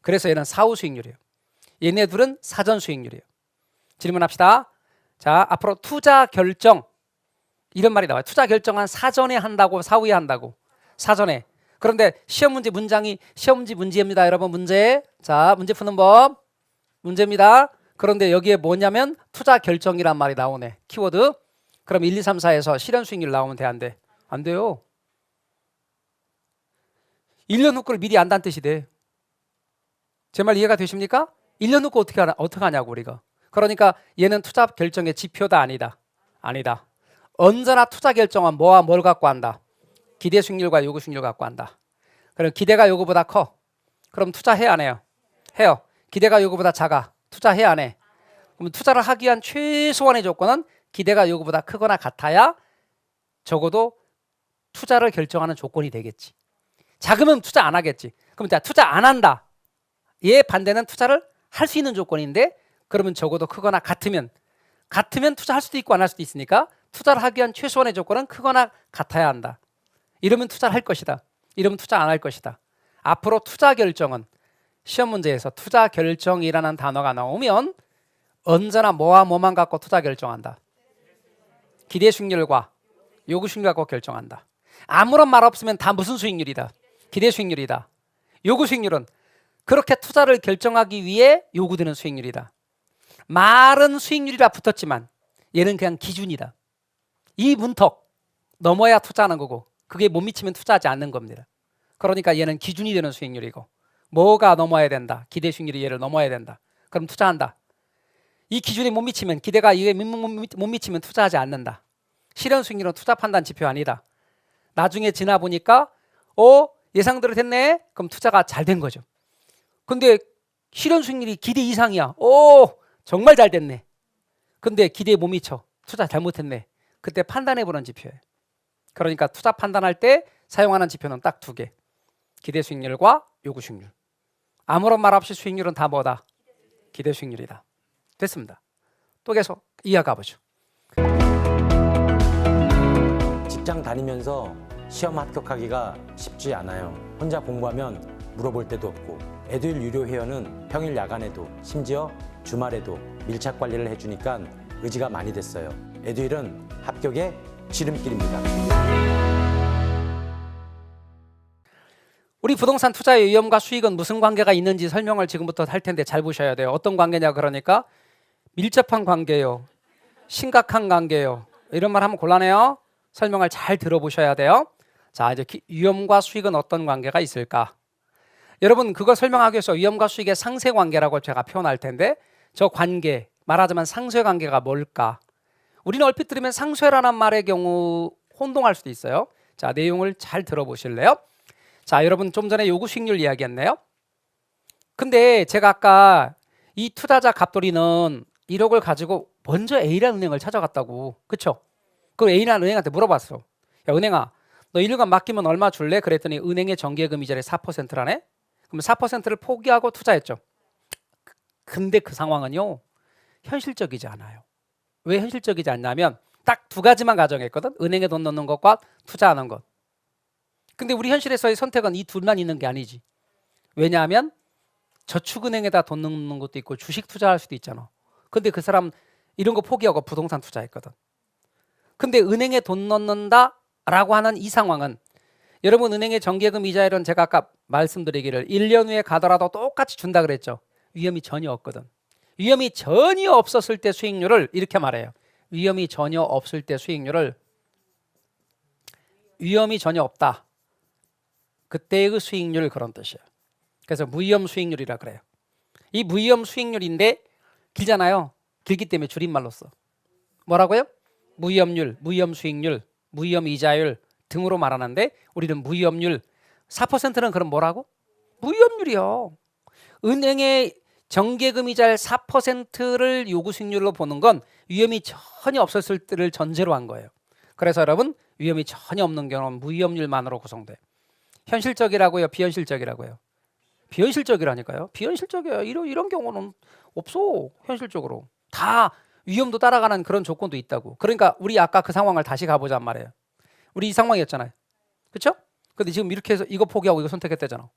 그래서 얘는 사후 수익률이에요. 얘네들은 사전 수익률이에요. 질문합시다. 자, 앞으로 투자 결정, 이런 말이 나와요. 투자 결정은 사전에 한다고 사후에 한다고? 사전에. 그런데 시험 문제 문장이 시험 문제입니다. 여러분 문제. 자, 문제 푸는 법 문제입니다. 그런데 여기에 뭐냐면 투자 결정이란 말이 나오네. 키워드. 그럼 1, 2, 3, 4에서 실현 수익률 나오면 돼, 안 돼? 안 돼요. 1년 후 거를 미리 안다는 뜻이 돼. 제 말 이해가 되십니까? 1년 후 거 어떻게 하냐고 우리가. 그러니까 얘는 투자 결정의 지표다, 아니다? 아니다. 언제나 투자 결정은 뭐와 뭘 갖고 한다? 기대 수익률과 요구 수익률 갖고 한다. 그럼 기대가 요구보다 커. 그럼 투자해, 안 해요? 해요. 기대가 요구보다 작아. 투자해, 안 해? 그럼 투자를 하기 위한 최소한의 조건은 기대가 요구보다 크거나 같아야 적어도 투자를 결정하는 조건이 되겠지. 작으면 투자 안 하겠지. 그럼 자, 투자 안 한다. 얘 반대는 투자를 할 수 있는 조건인데, 그러면 적어도 크거나 같으면 투자할 수도 있고 안 할 수도 있으니까 투자를 하기 위한 최소한의 조건은 크거나 같아야 한다. 이러면 투자를 할 것이다. 이러면 투자 안 할 것이다. 앞으로 투자 결정은 시험 문제에서 투자 결정이라는 단어가 나오면 언제나 뭐와 뭐만 갖고 투자 결정한다. 기대 수익률과 요구 수익률 갖고 결정한다. 아무런 말 없으면 다 무슨 수익률이다. 기대 수익률이다. 요구 수익률은 그렇게 투자를 결정하기 위해 요구되는 수익률이다. 말은 수익률이라 붙었지만 얘는 그냥 기준이다. 이 문턱 넘어야 투자하는 거고, 그게 못 미치면 투자하지 않는 겁니다. 그러니까 얘는 기준이 되는 수익률이고, 뭐가 넘어야 된다. 기대 수익률이 얘를 넘어야 된다. 그럼 투자한다. 이 기준에 못 미치면, 기대가 이게 못 미치면 투자하지 않는다. 실현 수익률은 투자 판단 지표 아니다. 나중에 지나 보니까 예상대로 됐네. 그럼 투자가 잘 된 거죠. 근데 실현 수익률이 기대 이상이야. 정말 잘 됐네. 근데 기대에 못 미쳐. 투자 잘못했네. 그때 판단해보는 지표예요. 그러니까 투자 판단할 때 사용하는 지표는 딱 2개. 기대 수익률과 요구 수익률. 아무런 말 없이 수익률은 다 뭐다? 기대 수익률이다. 됐습니다. 또 계속 이어가 보죠. 직장 다니면서 시험 합격하기가 쉽지 않아요. 혼자 공부하면 물어볼 데도 없고, 에듀윌 유료 회원은 평일 야간에도 심지어 주말에도 밀착 관리를 해주니까 의지가 많이 됐어요. 에듀윌은 합격의 지름길입니다. 우리 부동산 투자의 위험과 수익은 무슨 관계가 있는지 설명을 지금부터 할 텐데 잘 보셔야 돼요. 어떤 관계냐 그러니까 밀접한 관계요. 심각한 관계요. 이런 말 하면 곤란해요. 설명을 잘 들어보셔야 돼요. 자, 이제 위험과 수익은 어떤 관계가 있을까? 여러분, 그거 설명하기 위해서 위험과 수익의 상쇄 관계라고 제가 표현할 텐데, 저 관계, 말하자면 상쇄 관계가 뭘까? 우리는 얼핏 들으면 상쇄라는 말의 경우 혼동할 수도 있어요. 자, 내용을 잘 들어보실래요? 자, 여러분 좀 전에 요구 수익률 이야기했네요. 근데 제가 아까 이 투자자 갑돌이는 1억을 가지고 먼저 A라는 은행을 찾아갔다고. 그쵸? 그 A라는 은행한테 물어봤어. 야, 은행아, 너 1년 맡기면 얼마 줄래? 그랬더니 은행의 정기예금 이자율이 4%라네? 그럼 4%를 포기하고 투자했죠. 근데 그 상황은요, 현실적이지 않아요. 왜 현실적이지 않냐면 딱 2가지만 가정했거든. 은행에 돈 넣는 것과 투자하는 것. 근데 우리 현실에서의 선택은 이 둘만 있는 게 아니지. 왜냐하면 저축은행에다 돈 넣는 것도 있고 주식 투자할 수도 있잖아. 근데 그 사람 이런 거 포기하고 부동산 투자했거든. 근데 은행에 돈 넣는다라고 하는 이 상황은, 여러분 은행의 정기예금 이자율은 제가 아까 말씀드리기를 1년 후에 가더라도 똑같이 준다 그랬죠. 위험이 전혀 없거든. 위험이 전혀 없었을 때 수익률을 이렇게 말해요. 위험이 전혀 없을 때 수익률을 위험이 전혀 없다. 그때의 수익률, 그런 뜻이에요. 그래서 무위험 수익률이라 그래요. 이 무위험 수익률인데 길잖아요. 길기 때문에 줄임말로 써. 뭐라고요? 무위험률, 무위험 수익률, 무위험 이자율 등으로 말하는데 우리는 무위험률 4%는 그럼 뭐라고? 무위험률이요. 은행의 정기예금 이자율 4%를 요구 수익률로 보는 건 위험이 전혀 없었을 때를 전제로 한 거예요. 그래서 여러분 위험이 전혀 없는 경우는 무위험률만으로 구성돼. 현실적이라고요? 비현실적이라고요? 비현실적이라니까요. 비현실적이에요. 이런 경우는 없어. 현실적으로 다 위험도 따라가는 그런 조건도 있다고. 그러니까 우리 아까 그 상황을 다시 가보자 말이에요. 우리 이 상황이었잖아요. 그렇죠? 근데 지금 이렇게 해서 이거 포기하고 이거 선택했다잖아.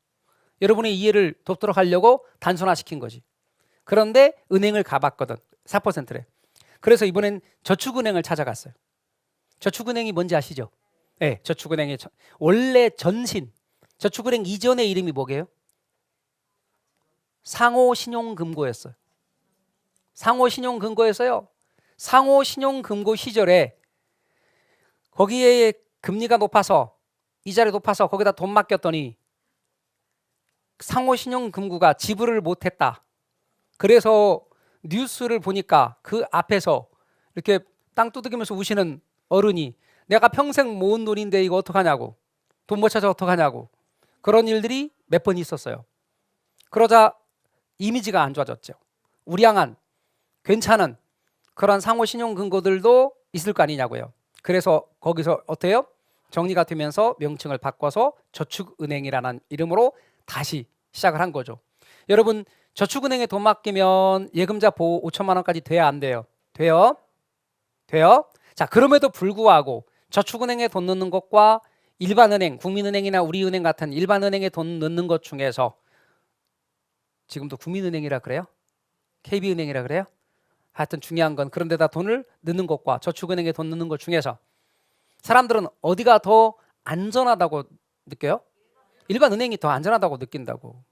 여러분의 이해를 돕도록 하려고 단순화시킨 거지. 그런데 은행을 가봤거든. 4%래. 그래서 이번엔 저축은행을 찾아갔어요. 저축은행이 뭔지 아시죠? 네, 저축은행의 원래 전신, 저축은행 이전의 이름이 뭐게요? 상호신용금고였어요. 상호신용금고였어요. 상호신용금고 시절에 거기에 금리가 높아서 이자율이 높아서 거기다 돈 맡겼더니 상호신용금고가 지불을 못했다. 그래서 뉴스를 보니까 그 앞에서 이렇게 땅 두드리면서 우시는 어른이 내가 평생 모은 돈인데 이거 어떡하냐고, 돈 못 찾아 어떡하냐고, 그런 일들이 몇 번 있었어요. 그러자 이미지가 안 좋아졌죠. 우량한 괜찮은 그런 상호신용금고들도 있을 거 아니냐고요. 그래서 거기서 어때요? 정리가 되면서 명칭을 바꿔서 저축은행이라는 이름으로 다시 시작을 한 거죠. 여러분, 저축은행에 돈 맡기면 예금자 보호 5천만 원까지 돼야 안 돼요? 돼요? 돼요? 자, 그럼에도 불구하고 저축은행에 돈 넣는 것과 일반은행, 국민은행이나 우리은행 같은 일반은행에 돈 넣는 것 중에서 지금도 국민은행이라 그래요? KB은행이라 그래요? 하여튼 중요한 건 그런 데다 돈을 넣는 것과 저축은행에 돈 넣는 것 중에서 사람들은 어디가 더 안전하다고 느껴요? 일반은행이 더 안전하다고 느낀다고.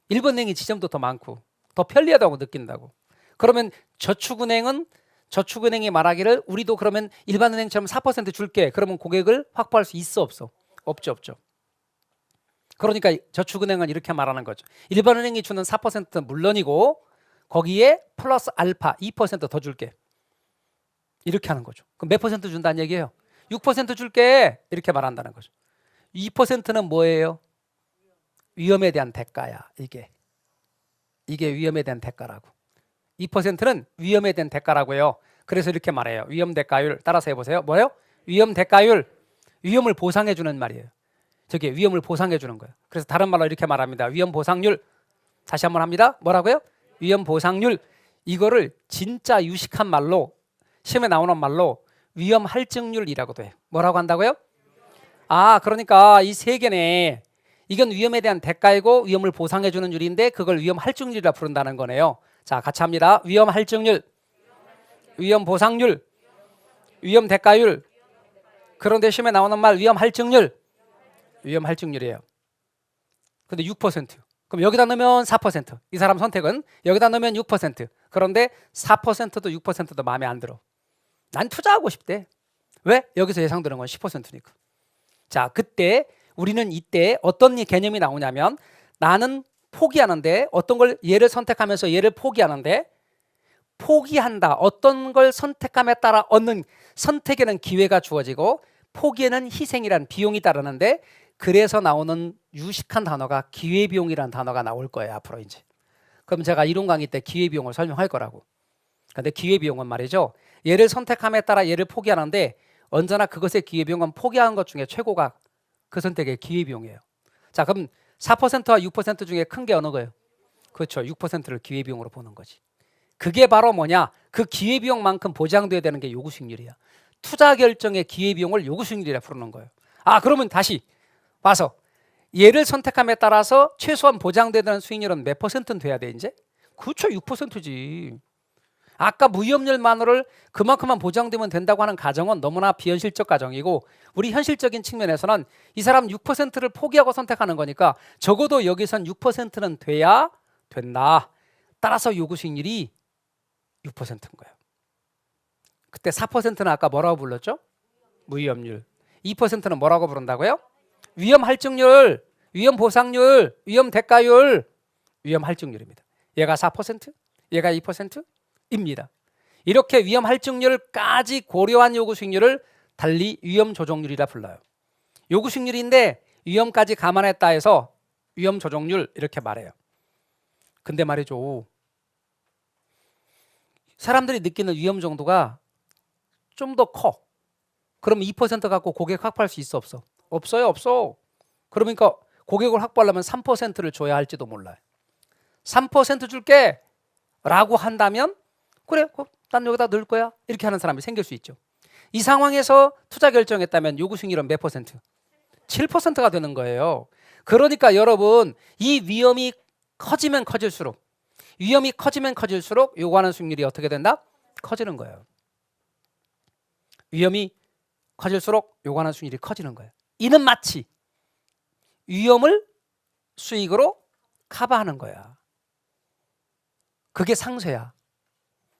일반은행이 지점도 더 많고 더 편리하다고 느낀다고. 그러면 저축은행이 말하기를 우리도 그러면 일반은행처럼 4% 줄게. 그러면 고객을 확보할 수 있어 없어? 없죠. 그러니까 저축은행은 이렇게 말하는 거죠. 일반은행이 주는 4%는 물론이고 거기에 플러스 알파 2% 더 줄게. 이렇게 하는 거죠. 그럼 몇 퍼센트 준다는 얘기예요? 6% 줄게. 이렇게 말한다는 거죠. 2%는 뭐예요? 위험에 대한 대가야. 이게 위험에 대한 대가라고. 2%는 위험에 대한 대가라고요. 그래서 이렇게 말해요. 위험 대가율. 따라서 해보세요. 뭐예요? 위험 대가율. 위험을 보상해 주는 말이에요. 저게 위험을 보상해 주는 거예요. 그래서 다른 말로 이렇게 말합니다. 위험 보상률. 다시 한번 합니다. 뭐라고요? 위험 보상률. 이거를 진짜 유식한 말로, 시험에 나오는 말로 위험 할증률이라고도 해요. 뭐라고 한다고요? 아, 그러니까 이 세 개네. 이건 위험에 대한 대가이고 위험을 보상해 주는 율인데 그걸 위험 할증률이라 부른다는 거네요. 자, 같이 합니다. 위험 할증률, 위험 보상률, 위험 대가율. 그런데 시험에 나오는 말 위험 할증률. 위험 할증률이에요. 근데 6%. 그럼 여기다 넣으면 4%. 이 사람 선택은 여기다 넣으면 6%. 그런데 4%도 6%도 마음에 안 들어. 난 투자하고 싶대. 왜? 여기서 예상되는 건 10%니까. 자, 그때 우리는 이때 어떤 개념이 나오냐면 나는 포기하는데 어떤 걸 얘를 선택하면서 얘를 포기하는데 포기한다. 어떤 걸 선택함에 따라 얻는 선택에는 기회가 주어지고 포기에는 희생이란 비용이 따르는데 그래서 나오는 유식한 단어가 기회비용이라는 단어가 나올 거예요. 앞으로 이제. 그럼 제가 이론 강의 때 기회비용을 설명할 거라고. 근데 기회비용은 말이죠. 얘를 선택함에 따라 얘를 포기하는데 언제나 그것의 기회비용은 포기한 것 중에 최고가 그 선택의 기회비용이에요. 자, 그럼 4%와 6% 중에 큰 게 어느 거예요? 그렇죠. 6%를 기회비용으로 보는 거지. 그게 바로 뭐냐? 그 기회비용만큼 보장돼야 되는 게 요구수익률이야. 투자 결정의 기회비용을 요구수익률이라 부르는 거예요. 아, 그러면 다시 와서 얘를 선택함에 따라서 최소한 보장되는 수익률은 몇 퍼센트는 돼야 돼 이제? 그렇죠. 6%지. 아까 무위험률만으로를 그만큼만 보장되면 된다고 하는 가정은 너무나 비현실적 가정이고 우리 현실적인 측면에서는 이 사람 6%를 포기하고 선택하는 거니까 적어도 여기선 6%는 돼야 된다. 따라서 요구수익률이 6%인 거예요. 그때 4%는 아까 뭐라고 불렀죠? 무위험률. 2%는 뭐라고 부른다고요? 위험 할증률, 위험 보상률, 위험 대가율, 위험 할증률입니다. 얘가 4%, 얘가 2%입니다. 이렇게 위험 할증률까지 고려한 요구 수익률을 달리 위험 조정률이라 불러요. 요구 수익률인데 위험까지 감안했다 해서 위험 조정률 이렇게 말해요. 근데 말이죠. 사람들이 느끼는 위험 정도가 좀 더 커. 그럼 2% 갖고 고객 확보할 수 있어 없어? 없어요. 없어. 그러니까 고객을 확보하려면 3%를 줘야 할지도 몰라요. 3% 줄게 라고 한다면 그래, 난 여기다 넣을 거야 이렇게 하는 사람이 생길 수 있죠. 이 상황에서 투자 결정했다면 요구 수익률은 몇 퍼센트? 7%가 되는 거예요. 그러니까 여러분 이 위험이 커지면 커질수록 요구하는 수익률이 어떻게 된다? 커지는 거예요. 위험이 커질수록 요구하는 수익률이 커지는 거예요. 이는 마치 위험을 수익으로 커버하는 거야. 그게 상쇄야.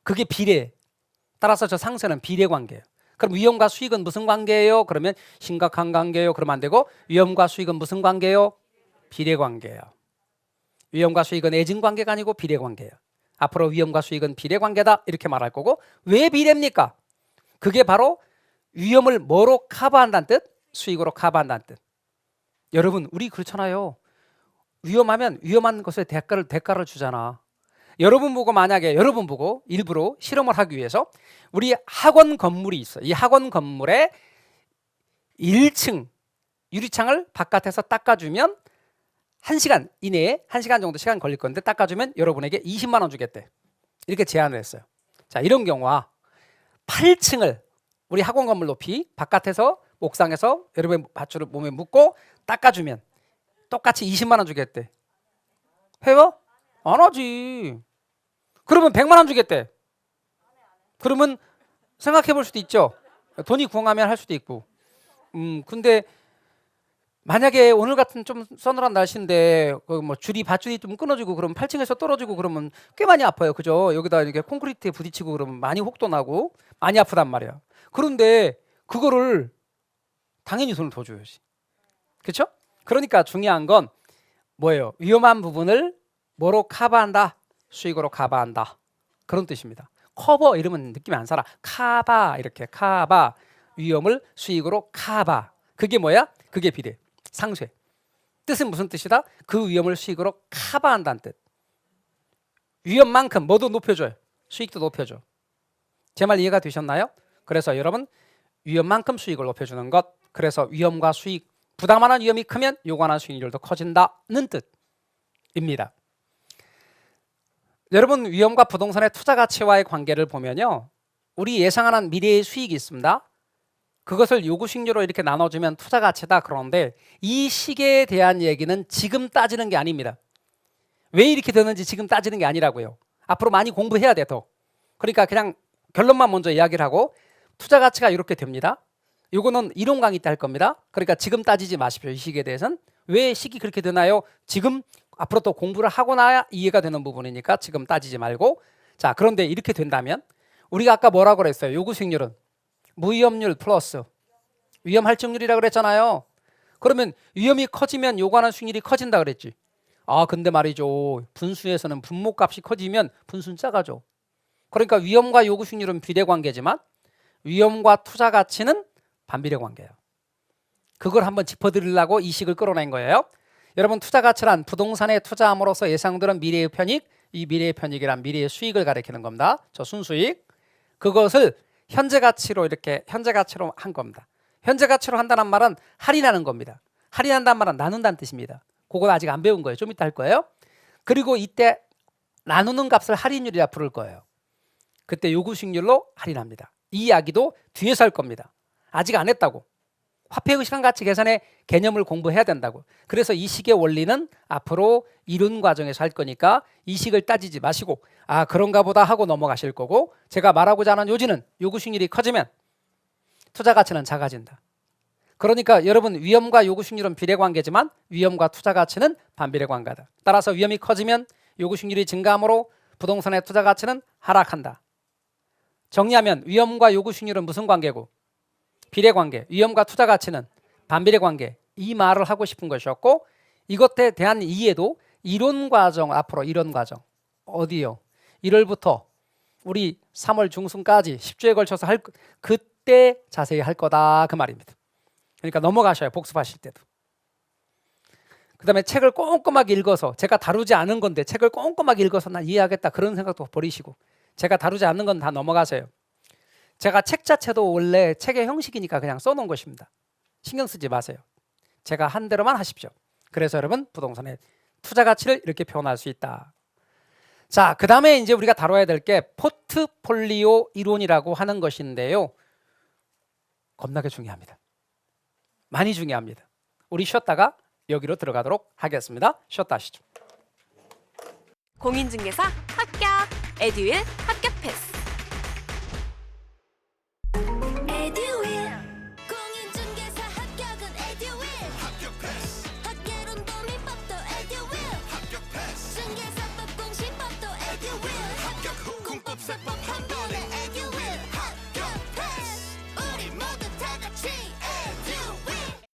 그게 비례. 따라서 저 상쇄는 비례 관계예요. 그럼 위험과 수익은 무슨 관계예요? 그러면 심각한 관계예요. 그러면 안 되고 위험과 수익은 무슨 관계예요? 비례 관계예요. 위험과 수익은 애증 관계가 아니고 비례 관계예요. 앞으로 위험과 수익은 비례 관계다 이렇게 말할 거고 왜 비례입니까? 그게 바로 위험을 뭐로 커버한다는 뜻? 수익으로 커버한다는 뜻. 여러분 우리 그렇잖아요. 위험하면 위험한 것에 대가를 주잖아. 여러분 보고 만약에 여러분 보고 일부러 실험을 하기 위해서 우리 학원 건물이 있어. 이 학원 건물에 1층 유리창을 바깥에서 닦아주면 1시간 이내에 1시간 정도 시간 걸릴 건데 닦아주면 여러분에게 20만 원 주겠대. 이렇게 제안을 했어요. 자, 이런 경우와 8층을 우리 학원 건물 높이 바깥에서 옥상에서 여러분의 밧줄을 몸에 묶고 닦아주면 똑같이 20만 원 주겠대. 해요? 안 하지. 그러면 100만 원 주겠대. 그러면 생각해 볼 수도 있죠. 돈이 궁하면 할 수도 있고. 근데 만약에 오늘 같은 좀 서늘한 날씨인데 그 뭐 밧줄이 좀 끊어지고 그러면 8층에서 떨어지고 그러면 꽤 많이 아파요. 그죠? 여기다 이렇게 콘크리트에 부딪히고 그러면 많이 혹도 나고 많이 아프단 말이야. 그런데 그거를 당연히 돈을 더 줘야지. 그렇죠? 그러니까 중요한 건 뭐예요? 위험한 부분을 뭐로 커버한다? 수익으로 커버한다. 그런 뜻입니다. 커버 이러면 느낌이 안 살아. 커버 이렇게 커버 위험을 수익으로 커버. 그게 뭐야? 그게 비례. 상쇄. 뜻은 무슨 뜻이다? 그 위험을 수익으로 커버한다는 뜻. 위험만큼 뭐도 높여줘요. 수익도 높여줘. 제 말 이해가 되셨나요? 그래서 여러분 위험만큼 수익을 높여주는 것. 그래서 위험과 수익 부담하는 위험이 크면 요구하는 수익률도 커진다는 뜻입니다. 여러분 위험과 부동산의 투자 가치와의 관계를 보면요. 우리 예상하는 미래의 수익이 있습니다. 그것을 요구 수익률로 이렇게 나눠주면 투자 가치다. 그런데 이 시계에 대한 얘기는 지금 따지는 게 아닙니다. 왜 이렇게 되는지 지금 따지는 게 아니라고요. 앞으로 많이 공부해야 돼 더. 그러니까 그냥 결론만 먼저 이야기를 하고 투자 가치가 이렇게 됩니다. 요거는 이론 강의 때 할 겁니다. 그러니까 지금 따지지 마십시오. 이 시기에 대해서는. 왜 시기 그렇게 되나요? 지금 앞으로 또 공부를 하고 나야 이해가 되는 부분이니까 지금 따지지 말고. 자, 그런데 이렇게 된다면 우리가 아까 뭐라고 그랬어요? 요구 수익률은 무위험률 플러스 위험 할증률이라고 그랬잖아요. 그러면 위험이 커지면 요구하는 수익률이 커진다 그랬지. 아, 근데 말이죠. 분수에서는 분모값이 커지면 분수는 작아져. 그러니까 위험과 요구 수익률은 비례 관계지만 위험과 투자 가치는 반비례 관계예요. 그걸 한번 짚어드리려고 이 식을 끌어낸 거예요. 여러분 투자 가치란 부동산에 투자함으로써 예상되는 미래의 편익, 이 미래의 편익이란 미래의 수익을 가리키는 겁니다. 저 순수익. 그것을 현재 가치로 이렇게 현재 가치로 한 겁니다. 현재 가치로 한다는 말은 할인하는 겁니다. 할인한다는 말은 나눈다는 뜻입니다. 그거 아직 안 배운 거예요. 좀 이따 할 거예요. 그리고 이때 나누는 값을 할인율이라 부를 거예요. 그때 요구 수익률로 할인합니다. 이 이야기도 뒤에서 할 겁니다. 아직 안 했다고. 화폐의 시간 가치 계산의 개념을 공부해야 된다고. 그래서 이 식의 원리는 앞으로 이론 과정에서 할 거니까 이 식을 따지지 마시고 아 그런가 보다 하고 넘어가실 거고 제가 말하고자 하는 요지는 요구 수익률이 커지면 투자 가치는 작아진다. 그러니까 여러분 위험과 요구 수익률은 비례 관계지만 위험과 투자 가치는 반비례 관계다. 따라서 위험이 커지면 요구 수익률이 증가하므로 부동산의 투자 가치는 하락한다. 정리하면 위험과 요구 수익률은 무슨 관계고? 비례 관계, 위험과 투자 가치는 반비례 관계. 이 말을 하고 싶은 것이었고 이것에 대한 이해도 이론 과정 앞으로 이론 과정 어디요? 1월부터 우리 3월 중순까지 10주에 걸쳐서 할 그때 자세히 할 거다 그 말입니다. 그러니까 넘어가셔요. 복습하실 때도. 그다음에 책을 꼼꼼하게 읽어서 제가 다루지 않은 건데 책을 꼼꼼하게 읽어서 난 이해하겠다 그런 생각도 버리시고 제가 다루지 않는 건 다 넘어가세요. 제가 책 자체도 원래 책의 형식이니까 그냥 써놓은 것입니다. 신경 쓰지 마세요. 제가 한 대로만 하십시오. 그래서 여러분 부동산의 투자 가치를 이렇게 표현할 수 있다. 자, 그 다음에 이제 우리가 다뤄야 될 게 포트폴리오 이론이라고 하는 것인데요. 겁나게 중요합니다. 많이 중요합니다. 우리 쉬었다가 여기로 들어가도록 하겠습니다. 쉬었다 하시죠. 공인중개사 합격! 에듀윌 합격 패스!